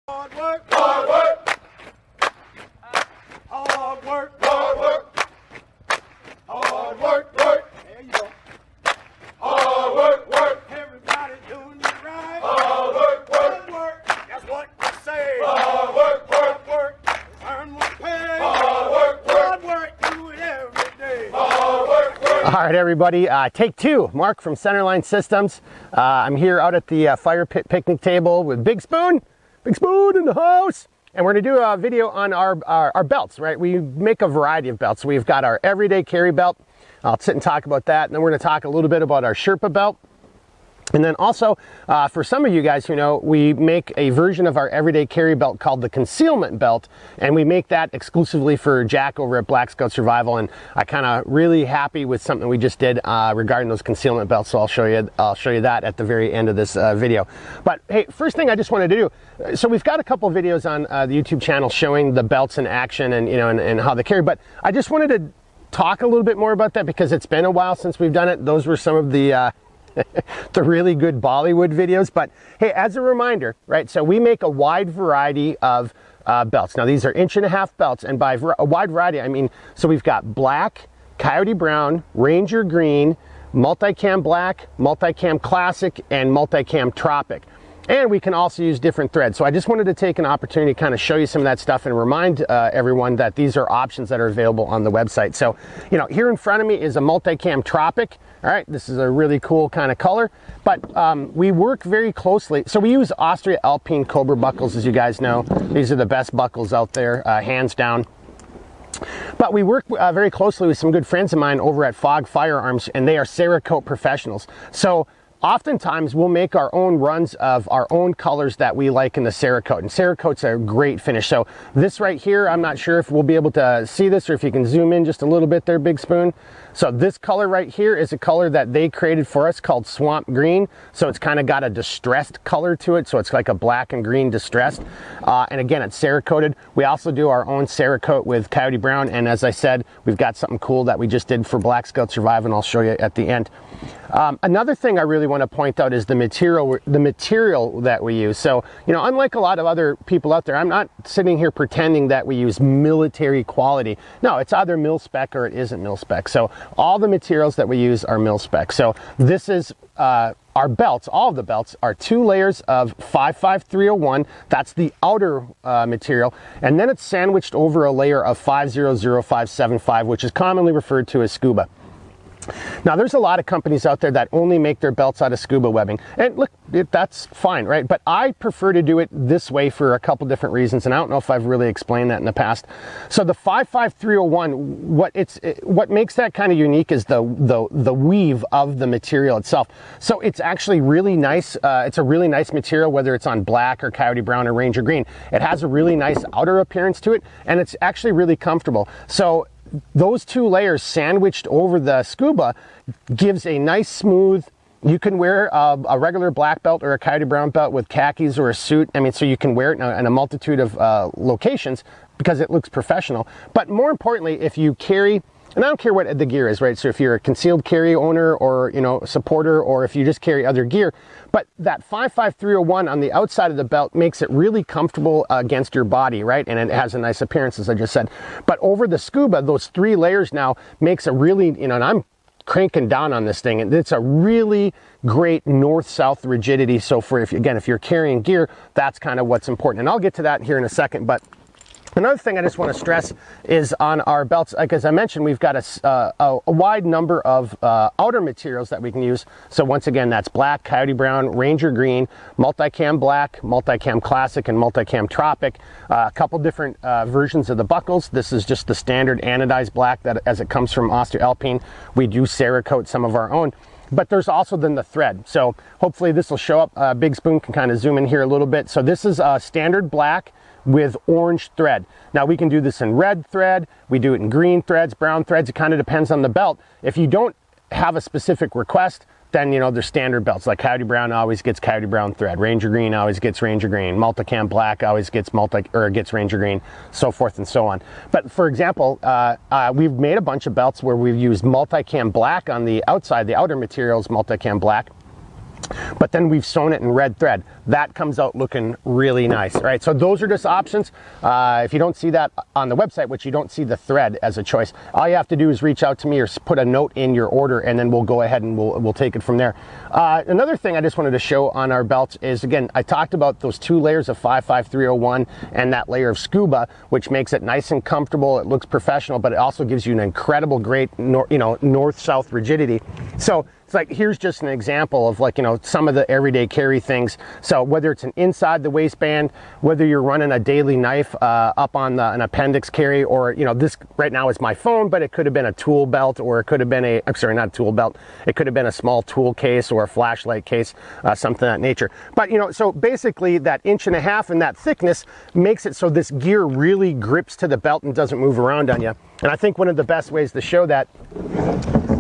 Hard work, hard work, hard work, hard work, hard work, work. There you go. Hard work, work. Everybody doing it right. Hard work, work, work. That's what I say. Hard work, work, work. Earn more pay. Hard work, work. Hard work. Do it every day. Hard work, work. All right, everybody, take two. Mark from Centerline Systems. I'm here out at the fire pit picnic table with Big Spoon. Big Spoon in the house. And we're gonna do a video on our belts, right? We make a variety of belts. We've got our everyday carry belt. I'll sit and talk about that. And then we're gonna talk a little bit about our Sherpa belt. And then also, for some of you guys who know, we make a version of our everyday carry belt called the Concealment Belt, and we make that exclusively for Jack over at Black Scout Survival. And I kind of really happy with something we just did regarding those concealment belts. So I'll show you that at the very end of this video. But hey, first thing I just wanted to do. So we've got a couple videos on the YouTube channel showing the belts in action and and how they carry. But I just wanted to talk a little bit more about that because it's been a while since we've done it. Those were some of the the really good Bollywood videos. But hey, as a reminder, right, so we make a wide variety of belts. Now these are 1.5-inch belts, and by a wide variety I mean, so we've got black, coyote brown, ranger green, multicam black, multicam classic, and multicam tropic. And we can also use different threads. So I just wanted to take an opportunity to kind of show you some of that stuff and remind everyone that these are options that are available on the website. So, here in front of me is a multicam tropic. All right, this is a really cool kind of color, but we work very closely. So we use Austria Alpine Cobra buckles, as you guys know. These are the best buckles out there, hands down. But we work very closely with some good friends of mine over at Fog Firearms, and they are cerakote professionals. So oftentimes we'll make our own runs of our own colors that we like in the cerakote, and cerakote's a great finish. So this right here, I'm not sure if we'll be able to see this or if you can zoom in just a little bit there, Big Spoon. So this color right here is a color that they created for us called Swamp Green. So it's kind of got a distressed color to it. So it's like a black and green distressed. And again, it's cerakoted. We also do our own cerakote with Coyote Brown. And as I said, we've got something cool that we just did for Black Scout Survival, and I'll show you at the end. Another thing I really want to point out is the material that we use. So, unlike a lot of other people out there, I'm not sitting here pretending that we use military quality. No, it's either mil spec or it isn't mil spec. So all the materials that we use are mil spec. So this is our belts. All of the belts are 2 layers of 55301. That's the outer material, and then it's sandwiched over a layer of 500575, which is commonly referred to as scuba. Now, there's a lot of companies out there that only make their belts out of scuba webbing, and look, that's fine, right? But I prefer to do it this way for a couple different reasons, and I don't know if I've really explained that in the past. So the 55301, what makes that kind of unique is the weave of the material itself. So it's actually really nice. It's a really nice material, whether it's on black or coyote brown or ranger green. It has a really nice outer appearance to it, and it's actually really comfortable. So those 2 layers sandwiched over the scuba gives a nice smooth. You can wear a regular black belt or a coyote brown belt with khakis or a suit. I mean, so you can wear it in a multitude of locations because it looks professional. But more importantly, if you carry, and I don't care what the gear is, right? So if you're a concealed carry owner or, supporter, or if you just carry other gear, but that 55301 on the outside of the belt makes it really comfortable against your body, right? And it has a nice appearance, as I just said. But over the scuba, those 3 layers now makes a really, and I'm cranking down on this thing, and it's a really great north-south rigidity. So if you're carrying gear, that's kind of what's important. And I'll get to that here in a second, but another thing I just want to stress is on our belts, like as I mentioned, we've got a wide number of outer materials that we can use. So once again, that's black, coyote brown, ranger green, multicam black, multicam classic, and multicam tropic. A couple different versions of the buckles. This is just the standard anodized black that as it comes from Austria Alpine. We do cerakote some of our own. But there's also then the thread. So hopefully this will show up. Big Spoon can kind of zoom in here a little bit. So this is a standard black with orange thread. Now we can do this in red thread, we do it in green threads, brown threads. It kind of depends on the belt. If you don't have a specific request, then there's standard belts, like Coyote Brown always gets Coyote Brown thread, Ranger Green always gets Ranger Green, Multicam Black always gets Ranger Green, so forth and so on. But for example, we've made a bunch of belts where we've used Multicam Black on the outside, the outer materials Multicam Black, but then we've sewn it in red thread. That comes out looking really nice, right? So those are just options. If you don't see that on the website, which you don't see the thread as a choice, all you have to do is reach out to me or put a note in your order, and then we'll go ahead and we'll take it from there. Another thing I just wanted to show on our belts is, again, I talked about those 2 layers of 55301 and that layer of scuba, which makes it nice and comfortable. It looks professional, but it also gives you an incredible, great, north-south rigidity. So it's like, here's just an example of, like, some of the everyday carry things. So whether it's an inside the waistband, whether you're running a daily knife up on an appendix carry, or, this right now is my phone, but it could have been a tool belt, or it could have been not a tool belt. It could have been a small tool case or a flashlight case, something of that nature. But, so basically that 1.5 inches and that thickness makes it so this gear really grips to the belt and doesn't move around on you. And I think one of the best ways to show that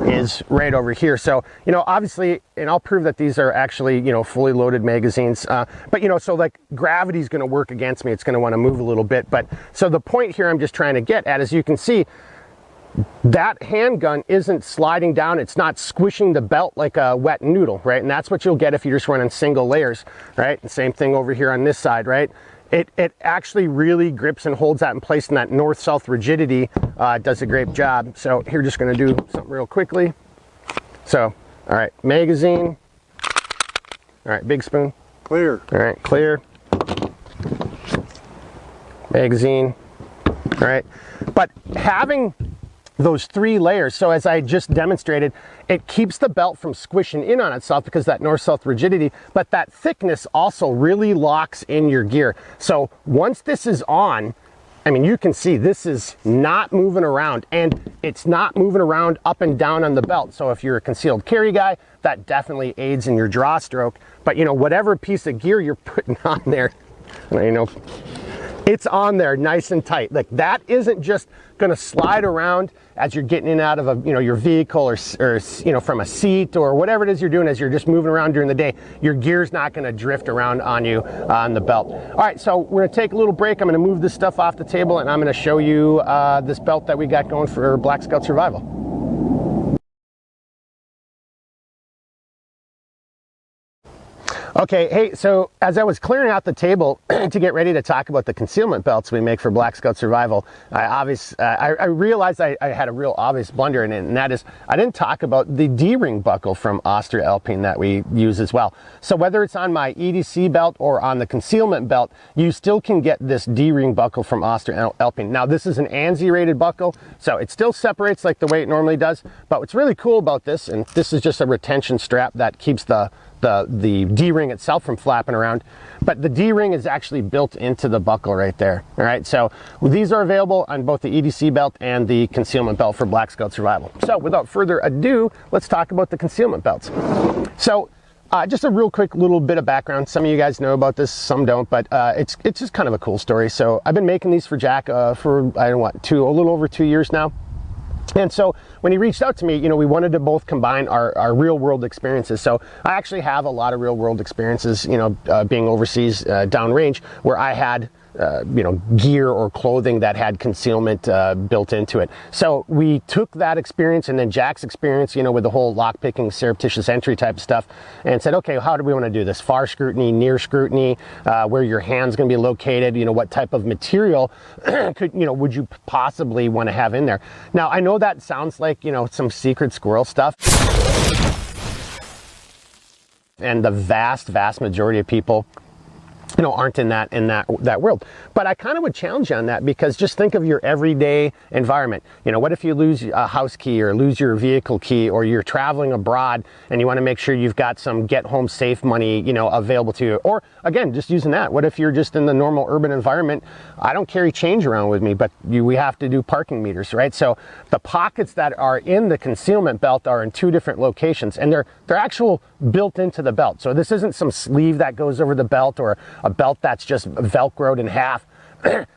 is right over here. So, obviously, and I'll prove that these are actually, fully loaded magazines. But, so like gravity's going to work against me. It's going to want to move a little bit. But so the point here I'm just trying to get at is, you can see that handgun isn't sliding down. It's not squishing the belt like a wet noodle, right? And that's what you'll get if you're just running single layers, right? And same thing over here on this side, right? It actually really grips and holds that in place, and that north-south rigidity does a great job. So here, just going to do something real quickly. So, all right, magazine. All right, big spoon. Clear. All right, clear. Magazine. All right, but having those 3 layers, so as I just demonstrated, it keeps the belt from squishing in on itself because that north-south rigidity, but that thickness also really locks in your gear. So once this is on, I mean, you can see this is not moving around, and it's not moving around up and down on the belt. So if you're a concealed carry guy, that definitely aids in your draw stroke. But whatever piece of gear you're putting on there, it's on there nice and tight. Like, that isn't just going to slide around as you're getting in and out of your vehicle, or from a seat, or whatever it is you're doing as you're just moving around during the day. Your gear's not going to drift around on you on the belt. All right, so we're going to take a little break. I'm going to move this stuff off the table, and I'm going to show you this belt that we got going for Black Scout Survival. Okay, hey, so as I was clearing out the table to get ready to talk about the concealment belts we make for Black Scout Survival, I realized I had a real obvious blunder in it, and that is, I didn't talk about the D-ring buckle from Austria Alpine that we use as well. So whether it's on my EDC belt or on the concealment belt, you still can get this D-ring buckle from Austria Alpine. Now, this is an ANSI rated buckle, so it still separates like the way it normally does, but what's really cool about this, and this is just a retention strap that keeps the D-ring itself from flapping around, but the D-ring is actually built into the buckle right there. All right, so these are available on both the EDC belt and the concealment belt for Black Scout Survival. So without further ado, let's talk about the concealment belts. So just a real quick little bit of background. Some of you guys know about this, some don't, but it's just kind of a cool story. So I've been making these for Jack for, I don't know what, a little over 2 years now. And so when he reached out to me, we wanted to both combine our real world experiences. So I actually have a lot of real world experiences, being overseas downrange, where I had gear or clothing that had concealment built into it. So we took that experience and then Jack's experience, with the whole lockpicking, surreptitious entry type of stuff, and said, okay, how do we want to do this? Far scrutiny, near scrutiny, where your hand's going to be located, what type of material would you possibly want to have in there? Now, I know that sounds like, some secret squirrel stuff. And the vast majority of people aren't in that world. But I kind of would challenge you on that, because just think of your everyday environment. What if you lose a house key or lose your vehicle key, or you're traveling abroad and you want to make sure you've got some get home safe money, available to you? Or again, just using that, what if you're just in the normal urban environment? I don't carry change around with me, but we have to do parking meters, right? So the pockets that are in the concealment belt are in 2 different locations, and they're actual built into the belt. So this isn't some sleeve that goes over the belt, or a belt that's just velcroed in half.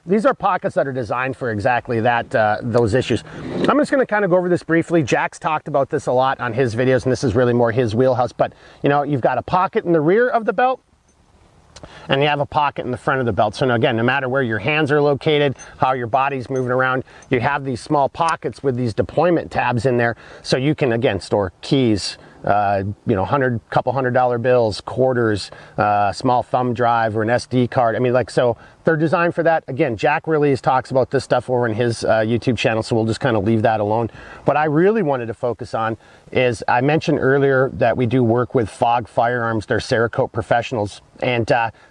These are pockets that are designed for exactly that, those issues. I'm just going to kind of go over this briefly. Jack's talked about this a lot on his videos, and this is really more his wheelhouse. But you've got a pocket in the rear of the belt, and you have a pocket in the front of the belt. So now, again, no matter where your hands are located, how your body's moving around, you have these small pockets with these deployment tabs in there, so you can, again, store keys, you know, couple $100 bills, quarters, small thumb drive, or an SD card. I mean, like, so they're designed for that. Again, Jack really talks about this stuff over in his YouTube channel, so we'll just kind of leave that alone. What I really wanted to focus on is, I mentioned earlier that we do work with Fog Firearms. They're Cerakote professionals, and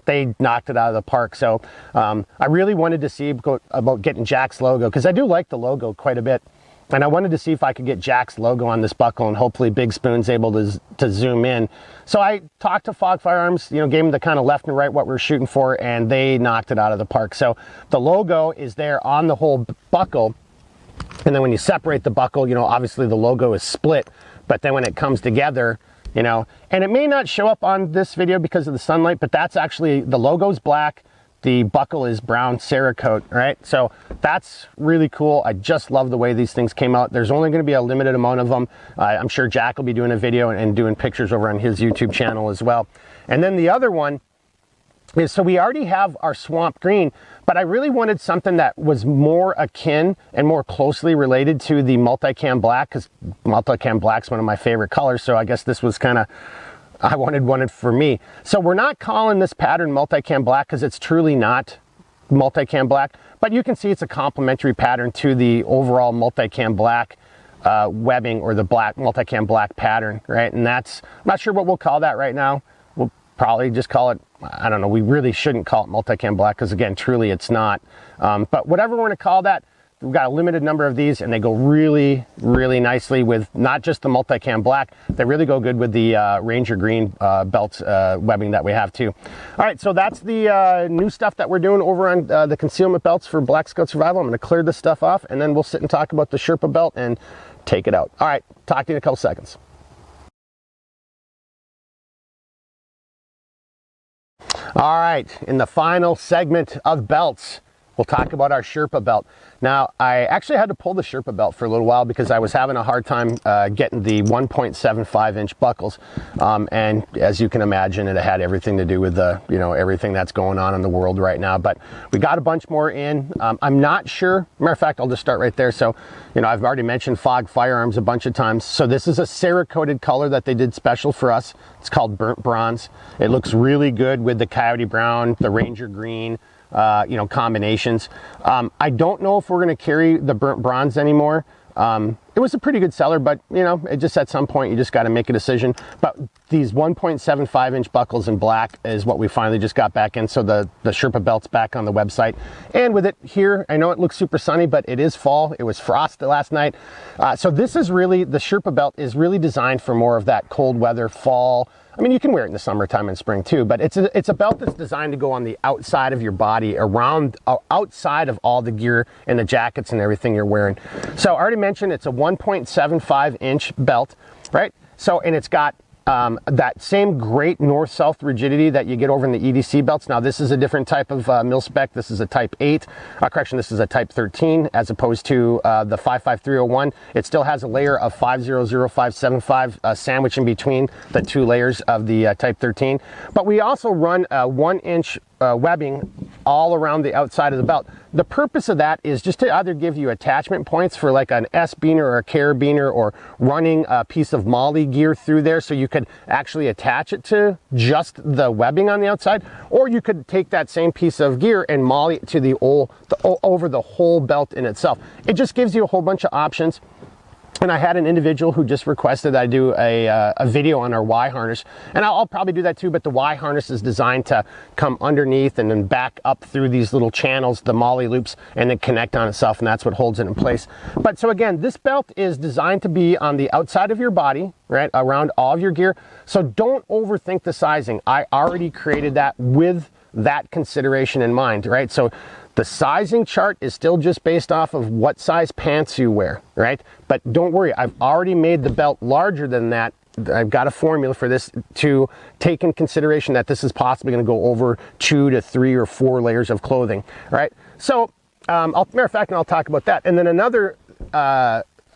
they knocked it out of the park. So I really wanted to see about getting Jack's logo, because I do like the logo quite a bit. And I wanted to see if I could get Jack's logo on this buckle, and hopefully Big Spoon's able to zoom in. So I talked to Fog Firearms, you know, gave them the kind of left and right what we're shooting for, and they knocked it out of the park. So the logo is there on the whole buckle. And then when you separate the buckle, you know, obviously the logo is split, but then when it comes together, you know, and it may not show up on this video because of the sunlight, but that's actually, the logo's black. The buckle is brown Cerakote, right? So that's really cool. I just love the way these things came out. There's only going to be a limited amount of them. I'm sure Jack will be doing a video and doing pictures over on his YouTube channel as well. And then the other one is, so we already have our swamp green, but I really wanted something that was more akin and more closely related to the multicam black, because multicam black's one of my favorite colors. So I guess this was kind of, I wanted one for me. So we're not calling this pattern multicam black, because it's truly not multicam black, but you can see it's a complementary pattern to the overall multicam black webbing, or the black multicam black pattern, right? And that's, I'm not sure what we'll call that right now. We'll probably just call it, I don't know, we really shouldn't call it multicam black, because again, truly it's not. But whatever we're going to call that, we've got a limited number of these, and they go really, really nicely with not just the multicam black, they really go good with the Ranger green belt webbing that we have too. All right, so that's the new stuff that we're doing over on the concealment belts for Black Scout Survival. I'm going to clear this stuff off, and then we'll sit and talk about the Sherpa belt and take it out. All right, talk to you in a couple seconds. All right, in the final segment of belts, we'll talk about our Sherpa belt. Now, I actually had to pull the Sherpa belt for a little while because I was having a hard time getting the 1.75 inch buckles. And as you can imagine, it had everything to do with the, you know, everything that's going on in the world right now. But we got a bunch more in. I'm not sure. Matter of fact, I'll just start right there. So, you know, I've already mentioned Fog Firearms a bunch of times. So this is a Cerakoted color that they did special for us. It's called Burnt Bronze. It looks really good with the Coyote Brown, the Ranger Green, you know, combinations. I don't know if we're going to carry the Burnt Bronze anymore. It was a pretty good seller, but you know, it just, at some point you just got to make a decision. But these 1.75 inch buckles in black is what we finally just got back in. So the Sherpa belt's back on the website, and with it here, I know it looks super sunny, but it is fall. It was frost last night. So this is really, the Sherpa belt is really designed for more of that cold weather fall. I mean, you can wear it in the summertime and spring too, but it's a belt that's designed to go on the outside of your body, around, outside of all the gear and the jackets and everything you're wearing. So I already mentioned it's a 1.75 inch belt, right? So, and it's got that same great north-south rigidity that you get over in the EDC belts. Now this is a different type of mil spec. This is a type 8, correction, this is a type 13 as opposed to the 55301. It still has a layer of 500575 sandwich in between the two layers of the type 13. But we also run a 1 inch webbing all around the outside of the belt. The purpose of that is just to either give you attachment points for like an S-beaner or a carabiner, or running a piece of MOLLE gear through there so you could actually attach it to just the webbing on the outside, or you could take that same piece of gear and MOLLE it to over the whole belt in itself. It just gives you a whole bunch of options. And I had an individual who just requested that I do a video on our Y harness, and I'll probably do that too, but the Y harness is designed to come underneath and then back up through these little channels, the MOLLE loops, and then connect on itself, and that's what holds it in place. But so again, this belt is designed to be on the outside of your body, right, around all of your gear. So don't overthink the sizing. I already created that with that consideration in mind, right? So the sizing chart is still just based off of what size pants you wear, right? But don't worry, I've already made the belt larger than that. I've got a formula for this to take in consideration that this is possibly going to go over 2 to 3 or 4 layers of clothing, right? So, matter of fact, and I'll talk about that. And then another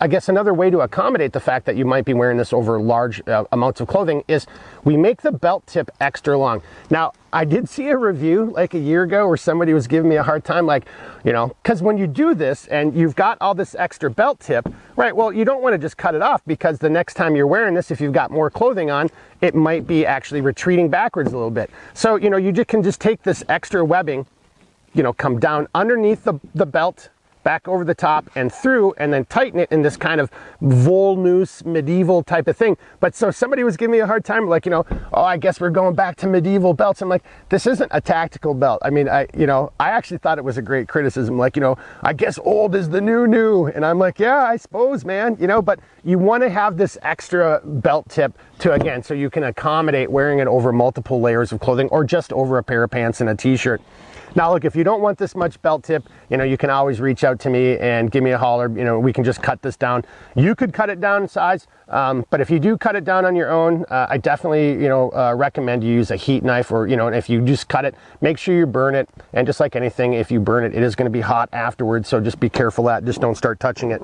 I guess another way to accommodate the fact that you might be wearing this over large amounts of clothing is we make the belt tip extra long. Now, I did see a review like a year ago where somebody was giving me a hard time, like, you know, because when you do this and you've got all this extra belt tip, right, well, you don't want to just cut it off, because the next time you're wearing this, if you've got more clothing on, it might be actually retreating backwards a little bit. So, you know, you can just take this extra webbing, you know, come down underneath the belt, back over the top and through, and then tighten it in this kind of vol noose medieval type of thing. But so somebody was giving me a hard time, like, you know, oh, I guess we're going back to medieval belts. I'm like, this isn't a tactical belt. I mean, I actually thought it was a great criticism, like, you know, I guess old is the new. And I'm like, yeah, I suppose, man, you know, but you want to have this extra belt tip to, again, so you can accommodate wearing it over multiple layers of clothing or just over a pair of pants and a t-shirt. Now, look, if you don't want this much belt tip, you know, you can always reach out to me and give me a holler. You know, we can just cut this down. You could cut it down in size, but if you do cut it down on your own, I definitely, you know, recommend you use a heat knife, or, you know, if you just cut it, make sure you burn it. And just like anything, if you burn it, it is going to be hot afterwards. So just be careful that, just don't start touching it.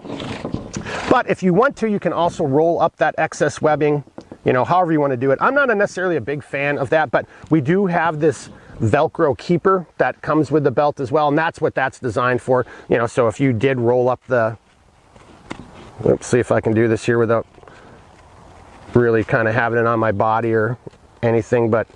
But if you want to, you can also roll up that excess webbing, you know, however you want to do it. I'm not necessarily a big fan of that, but we do have this Velcro keeper that comes with the belt as well, and that's what that's designed for. You know, so if you did roll up the, let's see if I can do this here without really kind of having it on my body or anything, but,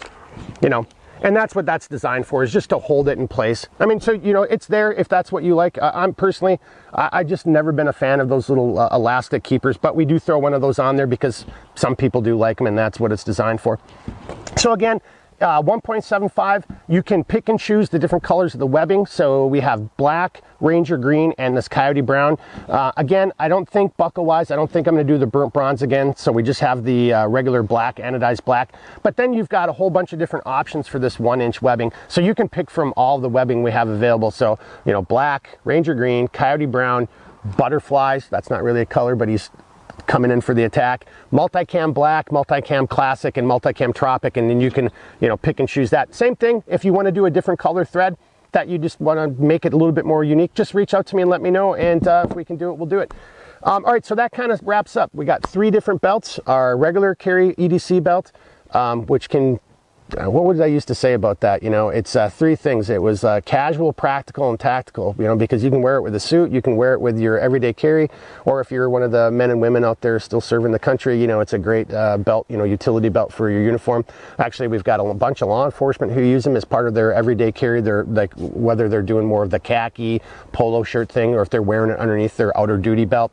you know, and that's what that's designed for, is just to hold it in place. I mean, so, you know, it's there if that's what you like. I'm personally, I just never been a fan of those little elastic keepers, but we do throw one of those on there because some people do like them, and that's what it's designed for. So again, 1.75, you can pick and choose the different colors of the webbing. So we have black, ranger green, and this coyote brown. Again, I don't think buckle wise, I don't think I'm going to do the burnt bronze again. So we just have the regular black, anodized black. But then you've got a whole bunch of different options for this 1-inch webbing. So you can pick from all the webbing we have available. So, you know, black, ranger green, coyote brown, butterflies. That's not really a color, but he's coming in for the attack. Multicam black, multicam classic, and multicam tropic, and then you can, you know, pick and choose that. Same thing, if you want to do a different color thread that you just want to make it a little bit more unique, just reach out to me and let me know, and if we can do it, we'll do it. All right, so that kind of wraps up. We got 3 different belts. Our regular carry EDC belt, which can, what would I used to say about that? You know, it's 3 things. It was casual, practical, and tactical, you know, because you can wear it with a suit, you can wear it with your everyday carry, or if you're one of the men and women out there still serving the country, you know, it's a great belt, you know, utility belt for your uniform. Actually, we've got a bunch of law enforcement who use them as part of their everyday carry. They're like, whether they're doing more of the khaki polo shirt thing, or if they're wearing it underneath their outer duty belt.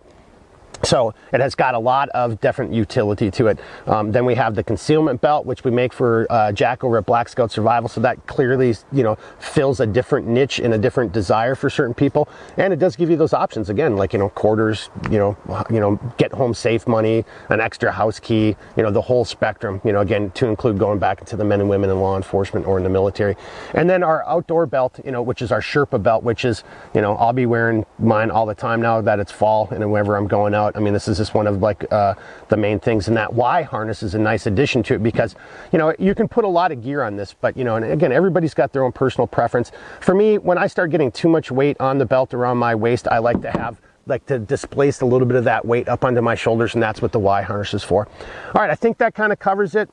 So it has got a lot of different utility to it. Then we have the concealment belt, which we make for Jack over at Black Scout Survival. So that clearly, you know, fills a different niche and a different desire for certain people. And it does give you those options again, like, you know, quarters, you know, get home safe money, an extra house key, you know, the whole spectrum, you know, again, to include going back into the men and women in law enforcement or in the military. And then our outdoor belt, you know, which is our Sherpa belt, which is, you know, I'll be wearing mine all the time now that it's fall, and whenever I'm going out. I mean, this is just one of like the main things, and that Y harness is a nice addition to it, because, you know, you can put a lot of gear on this, but, you know, and again, everybody's got their own personal preference. For me, when I start getting too much weight on the belt around my waist, I like to have, like, to displace a little bit of that weight up onto my shoulders, and that's what the Y harness is for. All right, I think that kind of covers it.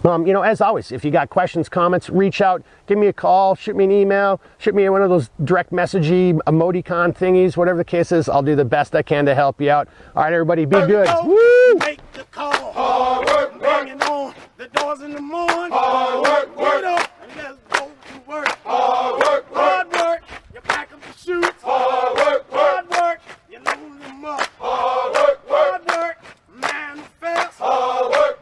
You know, as always, if you got questions, comments, reach out, give me a call, shoot me an email, shoot me one of those direct messagey emoticon thingies, whatever the case is. I'll do the best I can to help you out. All right, everybody, be good. Woo! Make the call. Hard work, banging on the doors in the morning. Hard work, work. Get up and let's go to work.